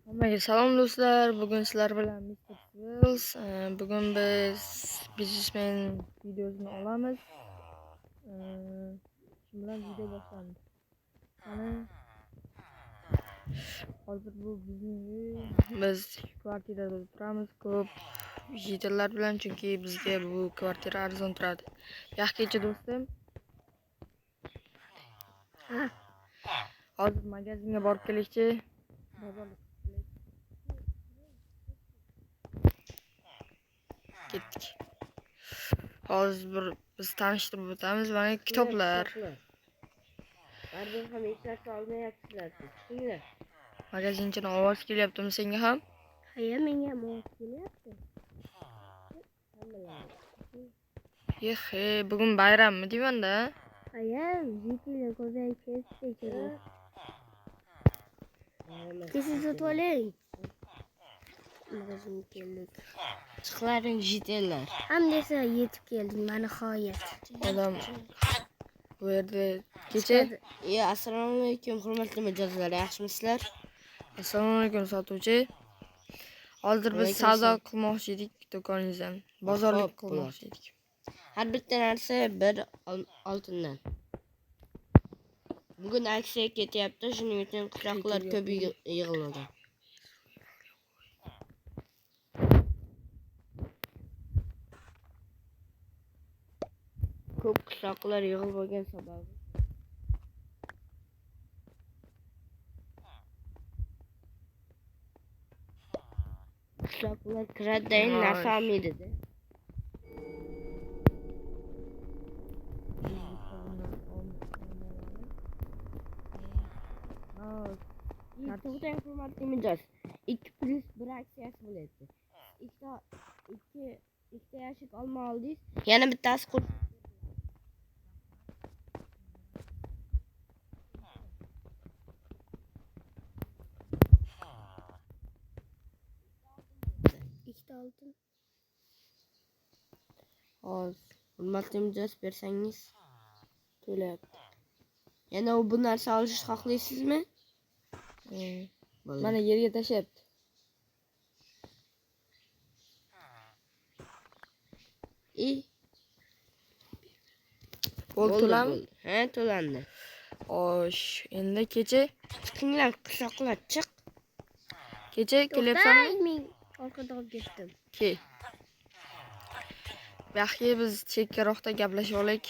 Hammaga salom do'stlar. Bugun sizlar bilan Mr. Skills. Bugun biz Businessman videosini olamiz. Shu bilan video boshlandi. Mana hozir bu bizning uy. Biz kvartirada turamiz. Ko'p yigitlar bilan, chunki bizga bu kvartira arzon turadi. Yaxshi do'stim. Hozir magazinga borib kelishchi. Ketdik. Hozir biz tanishtirib o'tamiz. Mana kitoblar. Baribir ham eslatib olmayapsizlar. Tinglar. Magazinchidan ovoz kelyaptimi senga ham? Haya, menga ham ovoz kelyapti. Yehe, bugun bayrammi deyman-da? Haya, jitili ko'zay kesdi. Kesin to'ling. Magazin keldik. Chiqlaring jitellar. Ham desa yetib keldik, mana nihoyat. Odam bu yerda kecha. Assalomu alaykum hurmatli mijozlar, yaxshimisizlar? Assalomu alaykum sotuvchi. Hozir biz savdo qilmoqchi edik do'koningizdan. Bozorlik qilmoqchi edik. Har bitta narsa bir oltindan. Bugun aksiya ketyapti, shuning uchun qishloqlar ko'p yig'iladi. Ko'p qishloqlar yig'ilib bo'lgan sababi qishloqlar kiradidan narsa olmaydi-da. To'xtang hurmatli mijoz. 2+1 aksiyasi bo'lyapti. Ikkita yashik olma oldingiz. Yana bittasi ikkita oltin. Hozir hurmatli mijoz bersangiz to'layapti. Yana bu narsa olishni xohlaysizmi? Mana yerga tashyapti. To'lami? Ha, to'landi. Xo'sh, endi kecha chiqinglar, qishloqlar chiq. Kecha kelyapsanmi? Men orqada olib ketdim. Ke. Yaxshi, biz chekkaroqda gaplashib olaylik.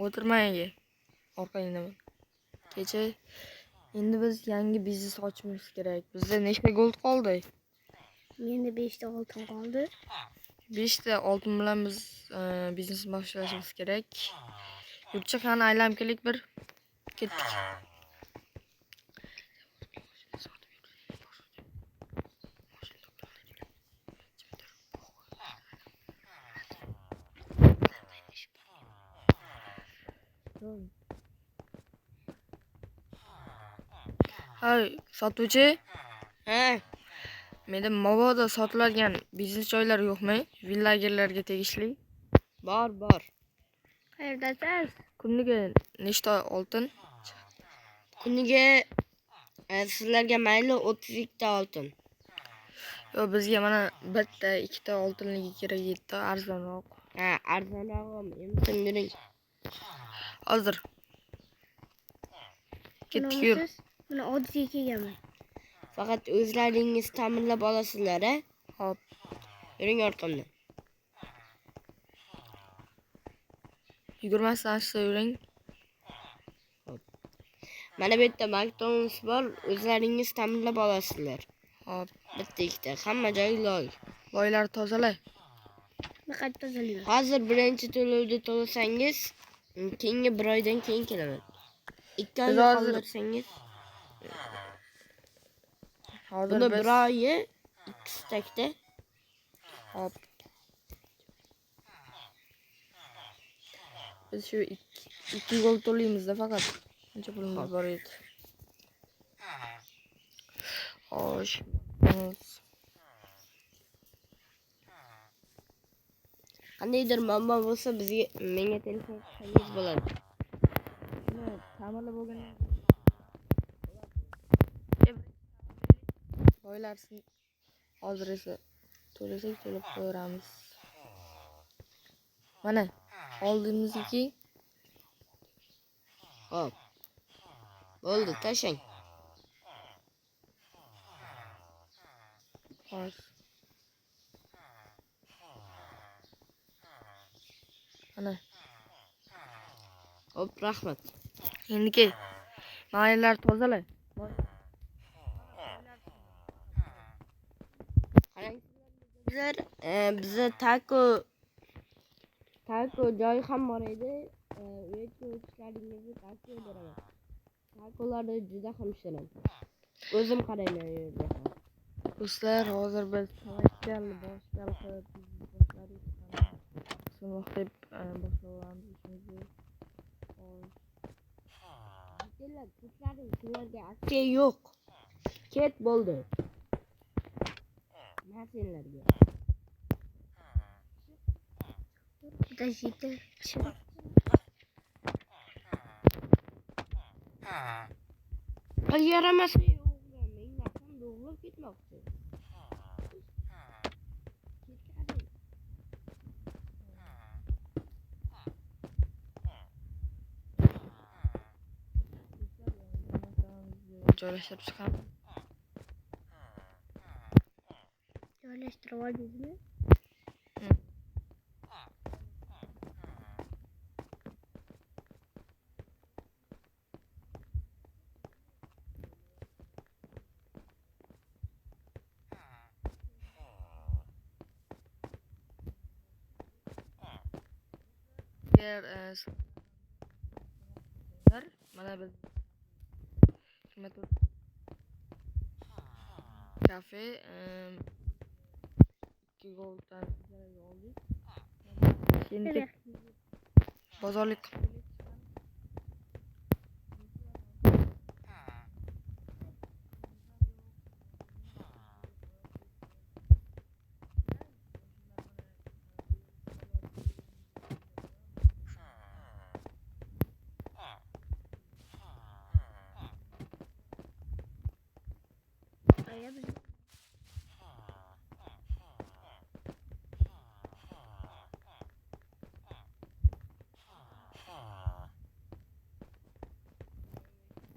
O'tirmang. Orqangdaman. Kecha endi biz yangi biznes ochishimiz kerak. Bizda nechta gold qoldi? Menda 5 ta oltin qoldi. 5 ta oltin bilan biz biznes boshlashimiz kerak. Yurtcha qani aylanib kelik bir. Ketdik. Hay, sotuvchi. Ha. Menda mabodo sotiladigan biznes joylar yo'qmi? Villagerlarga tegishli. Bor. Qayerdasiz? Kuniga nechta oltin? Kuniga sizlarga mayli 32 ta oltin. Yo, bizga mana bitta, ikkita oltinligi kerak edi, arzonroq. Ha, arzonroq. Endi yuring. Hozir. Ketdik, yur. Mana oddiy kelganman. Faqat o'zlaringiz ta'minlab olasizlar, a? Hop. Yuring orqamdan. Yugurmasdan asta yuring. Hop. Mana bu yerda McDonald's bor, o'zlaringiz ta'minlab olasizlar. Hop. Bitta ikkita, hamma joy loy. Loylar tozala. Naqad tozalayman. Hozir birinchi to'lovni to'lasangiz, keyingi bir oydan keyin kelaman. 2 oy qoldirsangiz, hozir buni bir oyi 2 stakda. Hop. Biz shu 2 gol to'laymiz-da faqat. Qancha pulimiz bor edi? Xo'sh. Qandaydir muammo bo'lsa menga telefon qilsangiz bo'ladi. Ta'mirlab bo'lgan. oylarsin. Hozir esa to'lasak to'lab qo'yamiz. Mana oldimizniki. Hop. Bo'ldi, tashlang. Hozir. Mana. Hop, rahmat. Endiki maylar tozala. Qarang, bizda taco joyi ham bor edi. O'tishlaringizni tavsiya beraman. Tacolar juda ham shirin. O'zim qarayman u yerga. Do'stlar, hozir biz tavakkal boshladik. So'roq deb boshlayapmiz ishimizni. Sizlarga aksiya yo'q. Ket bo'ldi. Masinlarga. Подождите. Yaramas. Menga ham doğrulab ketmoqchi. Joylashtirib chiqamiz. Joylashtirib oldingizmi? Mana biz kafe 2 goldan oldik. Endi bozorlik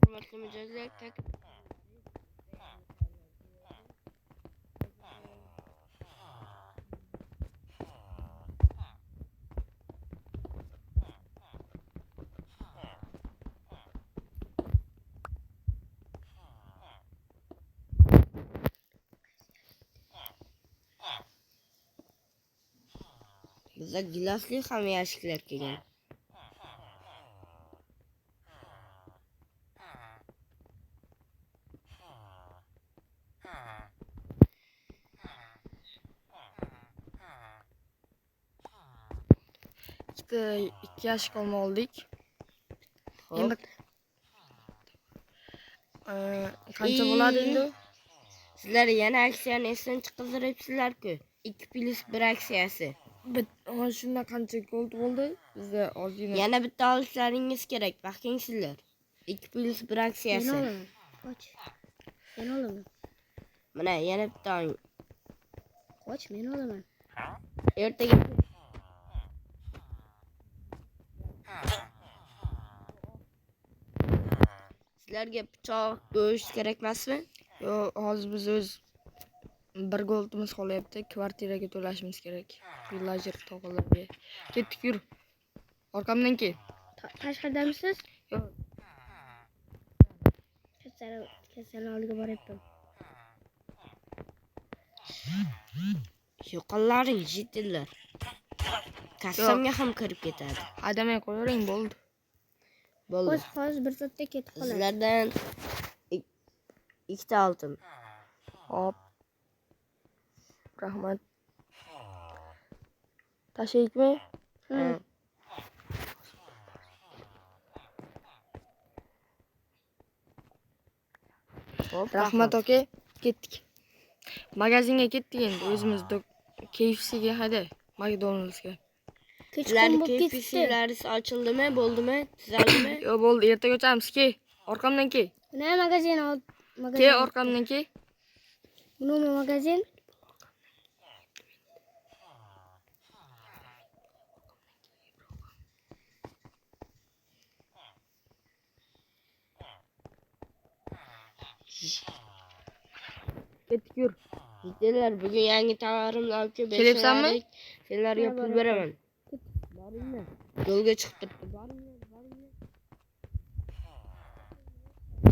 Hurmatli mijozlar, bizda gilosli ham yashiklar kelgan. ikki yashik olmoqdik. Hop. Endi qancha bo'ladi endi? Sizlar yana aksiyani esdan chiqaribsizlar-ku. 2+1 aksiyasi. Mana shunda qancha gold bo'ldi? Bizda ozgina. Yana bitta olishlaringiz kerak. Baqingsizlar. 2+1 aksiyasi. Men olaman. Qoch. Men olaman. Mana yana bitta oling. Qoch, men olaman. Ertaga sizlarga pichoq, go'sht kerak emasmi? Yo'q, hozir biz o'z bir goldimiz qolyapti. Kvartiraga to'lashimiz kerak. Villager tog'alarga. Ketdik, yur. Orqamdan kel. Tashqaridamisiz? Yo'q. Kasalxonaga oldiga boryapman. Yo'qollaring jitillar. Kassamga ham kirib ketadi. Hadamay qo'yavering, bo'ldi. Bo'ldi. Hozir bir soatda ketib qoladi. Sizlardan ikkita oldim. Hop. Rahmat. Tashaykmi? Hop, Rahmat aka, ketdik. Magazinga ketdik endi. O'zimiz KFC'ga hada, McDonald'sga. Sizlar KFC'laringiz ochildimi, bo'ldimi, tuzaldimi? Yo'q, bo'ldi, ertaga o'tamiz. Ke, orqamdan ke. Mana magazin ol. Ke, orqamdan ke. Bunumi magazin. Ketdik yur. Yigitlar, bugun yangi tovarimni olib kelib Kelyapsanmi? bersalaring, sizlarga Ha, pul boryapman. beraman. Boringlar. Yo'lga chiqib turibdi. Boringlar.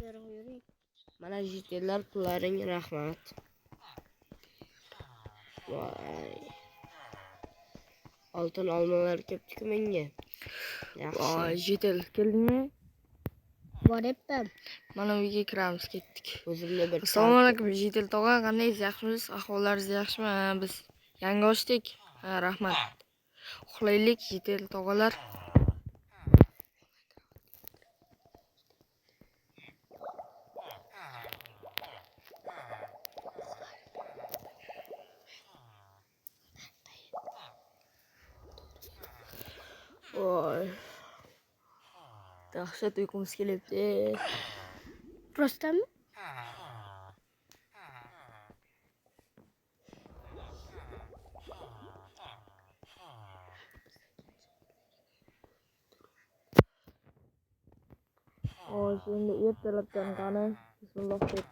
Yürüyün. Mana yigitlar, pullaring rahmat. Voy. Oltin olmalar ketdik menga. Yaxshi. Voy, Jitel, keldingmi? Boryapman. Mana uyga kiramiz, ketdik. O'zimda bir Assalomu alaykum, Jitel tog'a, qandaysiz? Yaxshimisiz? Ahvollaringiz yaxshimi? Ha, biz yangi ochdik. Ha, rahmat. Uxlaylik, Jitel tog'alar. Voy. Dahshat uyqumiz kelyapti. Rostami? Şimdi ertalabdan qani. Bismillah deb.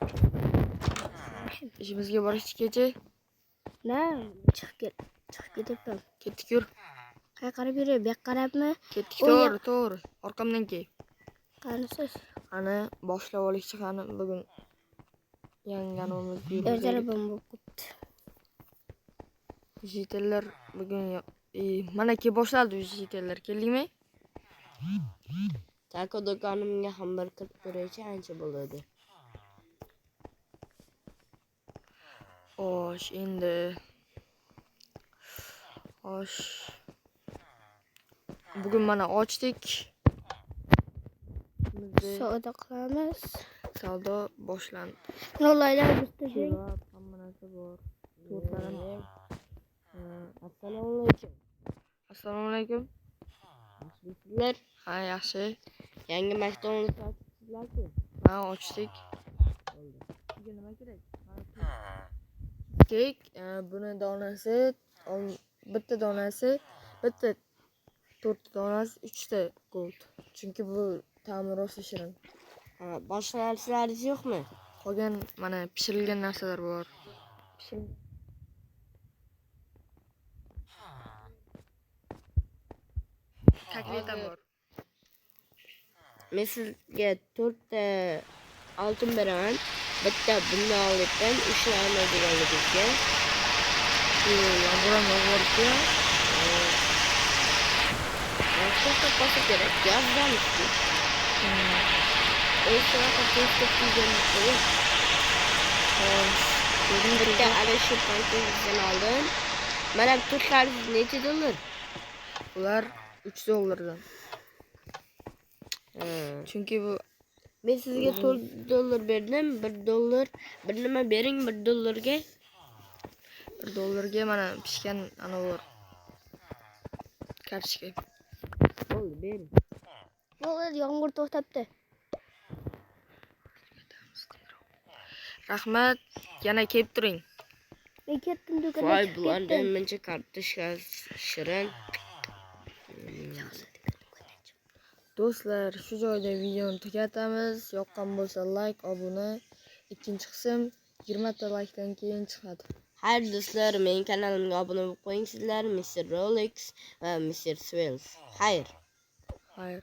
İşimizga borishgacha Ne? Çıkıp ketyapman. ketdik yur. Qayerga qarab yurayapman? Bu yoqqa qarabmi? Ketdik, O to'g'ri, to'g'ri. Orqamdan kel. Qanisiz? Qani boshlab olaychi qani bugun yangamimiz Ertalabim bo'lib ketdi. Jitellar bugun mana ke boshladi jitellar. Keldingmi? Tako do'konimga ham bir kirib ko'raychi, ancha bo'ladi. Xo'sh, endi. Xo'sh. Bugun mana ochdik. Savdo qilamiz. Savdo boshlandi. Nollaylar bitta Kebab, hamma narsa bor. To'rtlarim. Assalomu alaykum. Assalomu alaykum. Yaxshimisizlar? Ha, yaxshi. Yangi maktabni sotibsizlar-ku. Ha, ochdik. Sizga nima kerak? Kek, buni donasi, bitta donasi, bitta 4 donasi 3 ta gold. Chunki bu ta'mi rosa shirin. Ha, boshqa narsalaringiz yo'qmi? Qolgan mana pishirilgan narsalar bor. Taklita bor. Men sizga 4 ta oltin beraman. Bitta bundan olibman, 3 narsa deganligingizga. Yomg'ir yog'yapti. Boshqa qolsa kerak, yozganmiz-ku. O'shaqa testga qo'yganmiz. Bitta ana shu pankekdan oldim. Mana bu turtlaringiz necha dollar? Ular 3 dollardan. Chunki bu Men sizga 4 dollar berdim. 1 dollar, bir nima bering 1 dollarga. 1 dollarga mana pishgan ana bor. Kartoshka. Bo'ldi, bering. Bo'ldi, yomg'ir to'xtabdi. Rahmat, yana kelib turing. Men ketdim do'konga. Voy, chiqib bulardan ketdim. mencha kartoshka shirin. Do'stlar, shu joyda videoni tugatamiz. Yoqqan bo'lsa like, obuna. Ikkinchi qism 20 ta likedan keyin chiqadi. Xayr do'stlar, mening kanalimga obuna bo'lib qo'ying sizlar, Mr. Rolex va Mr. Swells. Xayr. Xayr.